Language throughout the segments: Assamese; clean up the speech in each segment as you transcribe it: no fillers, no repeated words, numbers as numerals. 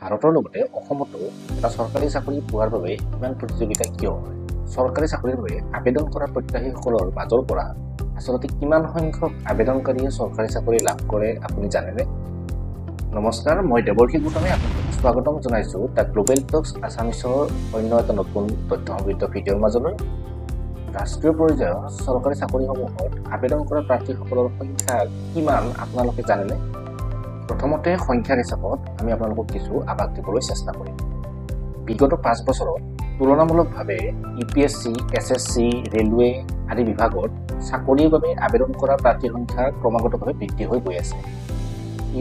ভাৰতৰ লগতে অসমতো এটা চৰকাৰী চাকৰি পোৱাৰ বাবে ইমান প্ৰতিযোগিতা কিয় হয়? চৰকাৰী চাকৰিৰ বাবে আবেদন কৰা প্ৰত্যাশীসকলৰ মাজৰ পৰা আচলতে কিমান সংখ্যক আবেদনকাৰীয়ে চৰকাৰী চাকৰি লাভ কৰে আপুনি জানেনে? নমস্কাৰ, মই দেৱৰ্ষী গোটামে আপোনাক স্বাগতম জনাইছোঁ দ্য গ্লোবেল টক্স আছামিছৰ অন্য এটা নতুন তথ্য সমৃদ্ধ ভিডিঅ'ৰ মাজলৈ। ৰাষ্ট্ৰীয় পৰ্যায়ৰ চৰকাৰী চাকৰিসমূহত আবেদন কৰা প্ৰাৰ্থীসকলৰ সংখ্যা কিমান আপোনালোকে জানেনে? প্ৰথমতে সংখ্যাৰ হিচাপত আমি আপোনালোকক কিছু আভাস দিবলৈ চেষ্টা কৰিম। বিগত 5 বছৰত তুলনামূলকভাৱে UPSC, SSC, ৰেলৱে আদি বিভাগত চাকৰিৰ বাবে আবেদন কৰা প্ৰাৰ্থীৰ সংখ্যা ক্ৰমাগতভাৱে বৃদ্ধি হৈ গৈ আছে।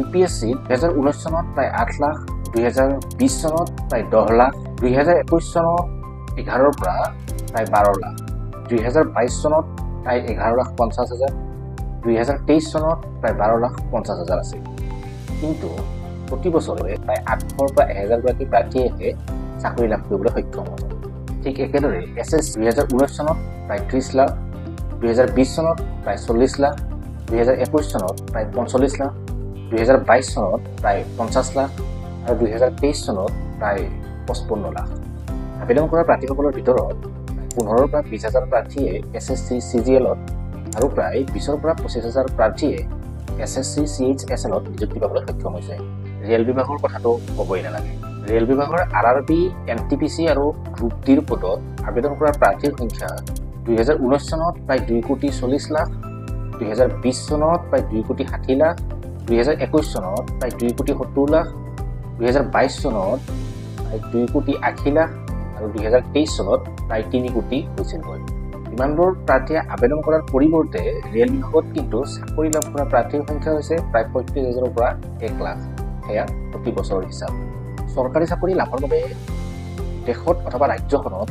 UPSC 2019 চনত প্ৰায় 8 লাখ, 2020 চনত প্ৰায় 10 লাখ, 2021 চনত 11ৰ পৰা প্ৰায় 12 লাখ, 2022 চনত প্ৰায় 11,50,000, 2023 চনত প্ৰায় 12,50,000 আছিল। কিন্তু প্ৰতি বছৰে প্ৰায় 800 পৰা 1000 গৰাকী প্ৰাৰ্থীয়েহে চাকৰি লাভ কৰিবলৈ সক্ষম হ'ব। ঠিক একেদৰে SSC 2019 চনত প্ৰায় 30 লাখ, 2020 চনত প্ৰায় 40 লাখ, 2021 চনত প্ৰায় 45 লাখ, 2022 চনত প্ৰায় 50 লাখ আৰু 2023 চনত প্ৰায় 55 লাখ। আবেদন কৰা প্ৰাৰ্থীসকলৰ ভিতৰত 15 পৰা 20,000 প্ৰাৰ্থীয়ে SSC CGLত আৰু প্ৰায় 20 পৰা 25,000 প্ৰাৰ্থীয়ে SSC CHSLত নিযুক্তি পাবলৈ সক্ষম হৈছে। ৰেল বিভাগৰ কথাটো ক'বই নালাগে। ৰেল বিভাগৰ RRB, NTPC আৰু গ্ৰুপ ডিৰ পদত আবেদন কৰা প্ৰাৰ্থীৰ সংখ্যা 2019 চনত প্ৰায় 2,40,00,000 লাখ, 2020 চনত প্ৰায় 2,60,00,000 লাখ, 2021 চনত প্ৰায় 2,70,00,000 লাখ, 2022 চনত প্ৰায় 2,80,00,000 লাখ আৰু 2023 চনত প্ৰায় 3 কোটি হৈছিলগৈ। ইমানবোৰ প্ৰাৰ্থীয়ে আবেদন কৰাৰ পৰিৱৰ্তে ৰেল বিভাগত কিন্তু চাকৰি লাভ কৰা প্ৰাৰ্থীৰ সংখ্যা হৈছে প্ৰায় 35,000ৰ পৰা 1 লাখ। সেয়া প্ৰতি বছৰৰ হিচাপ। চৰকাৰী চাকৰি লাভৰ বাবে দেশত অথবা ৰাজ্যখনত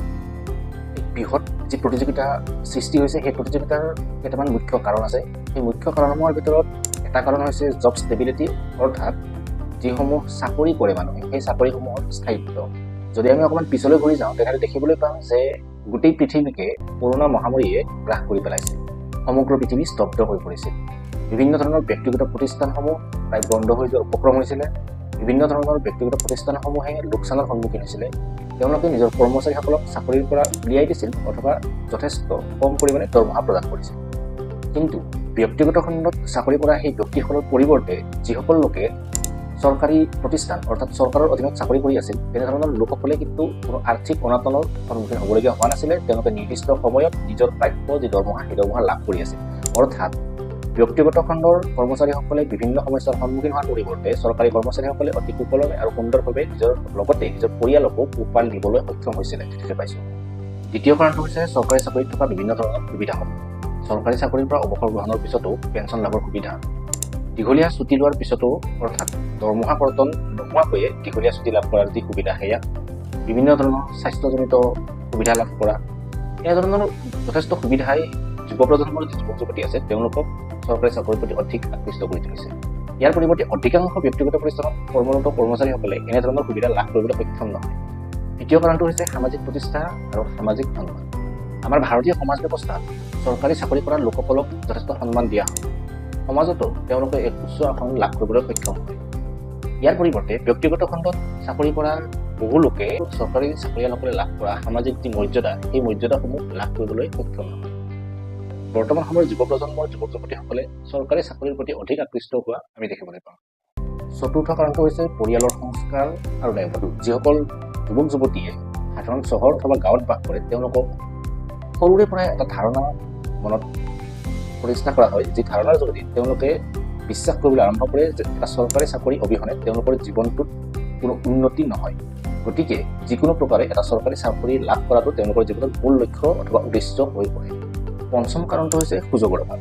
এক বৃহৎ যি প্ৰতিযোগিতা সৃষ্টি হৈছে, সেই প্ৰতিযোগিতাৰ কেইটামান মুখ্য কাৰণ আছে। সেই মুখ্য কাৰণসমূহৰ ভিতৰত এটা কাৰণ হৈছে জব ষ্টেবিলিটি, অৰ্থাৎ যিসমূহ চাকৰি কৰে মানুহে সেই চাকৰিসমূহৰ স্থায়িত্ব। যদি আমি অকণমান পিছলৈ ঘূৰি যাওঁ তেনেহ'লে দেখিবলৈ পাম যে গোটেই পৃথিৱীকে কৰোণা মহামাৰীয়ে গ্ৰাস কৰি পেলাইছিল। সমগ্ৰ পৃথিৱী স্তব্ধ হৈ পৰিছিল। বিভিন্ন ধৰণৰ ব্যক্তিগত প্ৰতিষ্ঠানসমূহ প্ৰায় বন্ধ হৈ যোৱাৰ উপক্ৰম হৈছিলে। বিভিন্ন ধৰণৰ ব্যক্তিগত প্ৰতিষ্ঠানসমূহে লোকচানৰ সন্মুখীন হৈছিলে। তেওঁলোকে নিজৰ কৰ্মচাৰীসকলক চাকৰিৰ পৰা উলিয়াই দিছিল অথবা যথেষ্ট কম পৰিমাণে দৰমহা প্ৰদান কৰিছিল। কিন্তু ব্যক্তিগত খণ্ডত চাকৰি কৰা সেই ব্যক্তিসকলৰ পৰিৱৰ্তে যিসকল লোকে চৰকাৰী প্ৰতিষ্ঠান অৰ্থাৎ চৰকাৰৰ অধীনত চাকৰি কৰি আছিল, তেনেধৰণৰ লোকসকলে কিন্তু কোনো আৰ্থিক অনাটনৰ সন্মুখীন হ'বলগীয়া হোৱা নাছিলে। তেওঁলোকে নিৰ্দিষ্ট সময়ত নিজৰ প্ৰাপ্য যি দৰমহা সেই দৰমহা লাভ কৰি আছিল। অৰ্থাৎ ব্যক্তিগত খণ্ডৰ কৰ্মচাৰীসকলে বিভিন্ন সমস্যাৰ সন্মুখীন হোৱাৰ পৰিৱৰ্তে চৰকাৰী কৰ্মচাৰীসকলে অতি সুকলমে আৰু সুন্দৰভাৱে নিজৰ লগতে নিজৰ পৰিয়ালকো পোহপাল দিবলৈ সক্ষম হৈছিলে দেখিবলৈ পাইছোঁ। দ্বিতীয় কাৰণটো হৈছে চৰকাৰী চাকৰিত থকা বিভিন্ন ধৰণৰ সুবিধাসমূহ। চৰকাৰী চাকৰিৰ পৰা অৱসৰ গ্ৰহণৰ পিছতো পেঞ্চন লাভৰ সুবিধা, দীঘলীয়া ছুটি লোৱাৰ পিছতো অৰ্থাৎ দৰমহা কৰ্তন নোহোৱাকৈয়ে দীঘলীয়া ছুটি লাভ কৰাৰ যি সুবিধা সেয়া, বিভিন্ন ধৰণৰ স্বাস্থ্যজনিত সুবিধা লাভ কৰা, এনেধৰণৰ যথেষ্ট সুবিধাই যুৱ প্ৰজন্মৰ যি যুৱক যুৱতী আছে তেওঁলোকক চৰকাৰী চাকৰিৰ প্ৰতি অধিক আকৃষ্ট কৰি তুলিছে। ইয়াৰ পৰিৱৰ্তে অধিকাংশ ব্যক্তিগত প্ৰতিষ্ঠানত কৰ্মৰত কৰ্মচাৰীসকলে এনেধৰণৰ সুবিধা লাভ কৰিবলৈ সক্ষম নহয়। তৃতীয় কাৰণটো হৈছে সামাজিক প্ৰতিষ্ঠা আৰু সামাজিক সন্মান। আমাৰ ভাৰতীয় সমাজ ব্যৱস্থাত চৰকাৰী চাকৰি কৰা লোকসকলক যথেষ্ট সন্মান দিয়া হয়। সমাজতো তেওঁলোকে এক উচ্চ আসন লাভ কৰিবলৈ সক্ষম হয়। ইয়াৰ পৰিৱৰ্তে ব্যক্তিগত খণ্ডত চাকৰি কৰা বহু লোকে চৰকাৰী চাকৰিয়ালসকলে লাভ কৰা সামাজিক যি মৰ্যাদা, সেই মৰ্যাদাসমূহ লাভ কৰিবলৈ সক্ষম নহয়। বৰ্তমান সময়ৰ যুৱ প্ৰজন্মৰ যুৱক যুৱতীসকলে চৰকাৰী চাকৰিৰ প্ৰতি অধিক আকৃষ্ট হোৱা আমি দেখিবলৈ পাওঁ। চতুৰ্থ কাৰণটো হৈছে পৰিয়ালৰ সংস্কাৰ আৰু দায়িত্ববোধ। যিসকল যুৱক যুৱতীয়ে সাধাৰণ চহৰ অথবা গাঁৱত বাস কৰে তেওঁলোকক সৰুৰে পৰাই এটা ধাৰণা মনত প্ৰতিষ্ঠা কৰা হয়, যি ধাৰণাৰ যোগেদি তেওঁলোকে বিশ্বাস কৰিবলৈ আৰম্ভ কৰে যে এটা চৰকাৰী চাকৰি অবিহনে তেওঁলোকৰ জীৱনটোত কোনো উন্নতি নহয়। গতিকে যিকোনো প্ৰকাৰে এটা চৰকাৰী চাকৰি লাভ কৰাটো তেওঁলোকৰ জীৱনৰ মূল লক্ষ্য অথবা উদ্দেশ্য হৈ পৰে। পঞ্চম কাৰণটো হৈছে সুযোগৰ অভাৱ।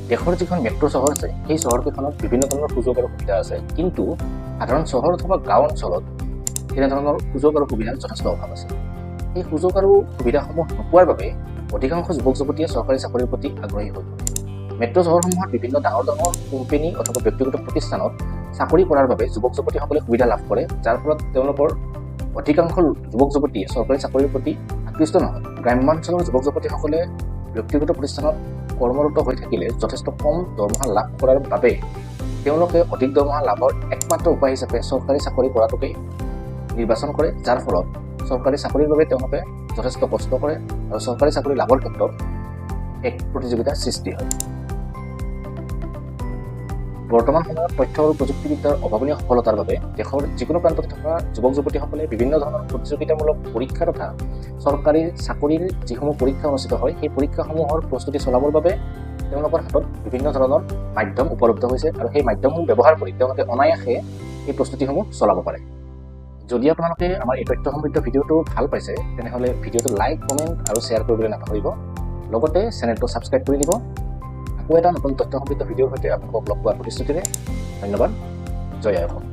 দেশৰ যিখন মেট্ৰ' চহৰ আছে সেই চহৰকেইখনত বিভিন্ন ধৰণৰ সুযোগ আৰু সুবিধা আছে, কিন্তু সাধাৰণ চহৰ অথবা গাঁও অঞ্চলত তেনেধৰণৰ সুযোগ আৰু সুবিধাৰ যথেষ্ট অভাৱ আছে। এই সুযোগ আৰু সুবিধাসমূহ নোপোৱাৰ বাবে অধিকাংশ যুৱক যুৱতীয়ে চৰকাৰী চাকৰিৰ প্ৰতি আগ্ৰহী হৈ পৰে। মেট্ৰ' চহৰসমূহত বিভিন্ন ডাঙৰ ডাঙৰ কোম্পানী অথবা ব্যক্তিগত প্ৰতিষ্ঠানত চাকৰি কৰাৰ বাবে যুৱক যুৱতীসকলে সুবিধা লাভ কৰে, যাৰ ফলত তেওঁলোকৰ অধিকাংশ যুৱক যুৱতীয়ে চৰকাৰী চাকৰিৰ প্ৰতি আকৃষ্ট নহয়। গ্ৰাম্যাঞ্চলৰ যুৱক যুৱতীসকলে ব্যক্তিগত প্ৰতিষ্ঠানত কৰ্মৰত হৈ থাকিলে যথেষ্ট কম দৰমহা লাভ কৰাৰ বাবে তেওঁলোকে অধিক দৰমহা লাভৰ একমাত্ৰ উপায় হিচাপে চৰকাৰী চাকৰি কৰাটোকেই নিৰ্বাচন কৰে, যাৰ ফলত চৰকাৰী চাকৰিৰ বাবে তেওঁলোকে যথেষ্ট কষ্ট কৰে আৰু চৰকাৰী চাকৰি লাভৰ ক্ষেত্ৰত এক প্ৰতিযোগিতাৰ সৃষ্টি হয়। বৰ্তমান সময়ত তথ্য আৰু প্ৰযুক্তিবিদ্যাৰ অভাৱনীয় সফলতাৰ বাবে দেশৰ যিকোনো প্ৰান্তত থকা যুৱক যুৱতীসকলে বিভিন্ন ধৰণৰ প্ৰতিযোগিতামূলক পৰীক্ষা তথা চৰকাৰী চাকৰিৰ যিসমূহ পৰীক্ষা অনুষ্ঠিত হয় সেই পৰীক্ষাসমূহৰ প্ৰস্তুতি চলাবৰ বাবে তেওঁলোকৰ হাতত বিভিন্ন ধৰণৰ মাধ্যম উপলব্ধ হৈছে আৰু সেই মাধ্যমসমূহ ব্যৱহাৰ কৰি তেওঁলোকে অনায়াসে এই প্ৰস্তুতিসমূহ চলাব পাৰে। যদি আপোনালোকে আমাৰ এই তথ্য সমৃদ্ধ ভিডিঅ'টো ভাল পাইছে তেনেহ'লে ভিডিঅ'টো লাইক, কমেণ্ট আৰু শ্বেয়াৰ কৰিবলৈ নাপাহৰিব। লগতে চেনেলটো ছাবস্ক্ৰাইব কৰি দিব। আকৌ এটা নতুন তথ্য সমৃদ্ধ ভিডিঅ'ৰ সৈতে আপোনালোকক লগ পোৱাৰ প্ৰতিশ্ৰুতিৰে ধন্যবাদ। জয় আই অসম।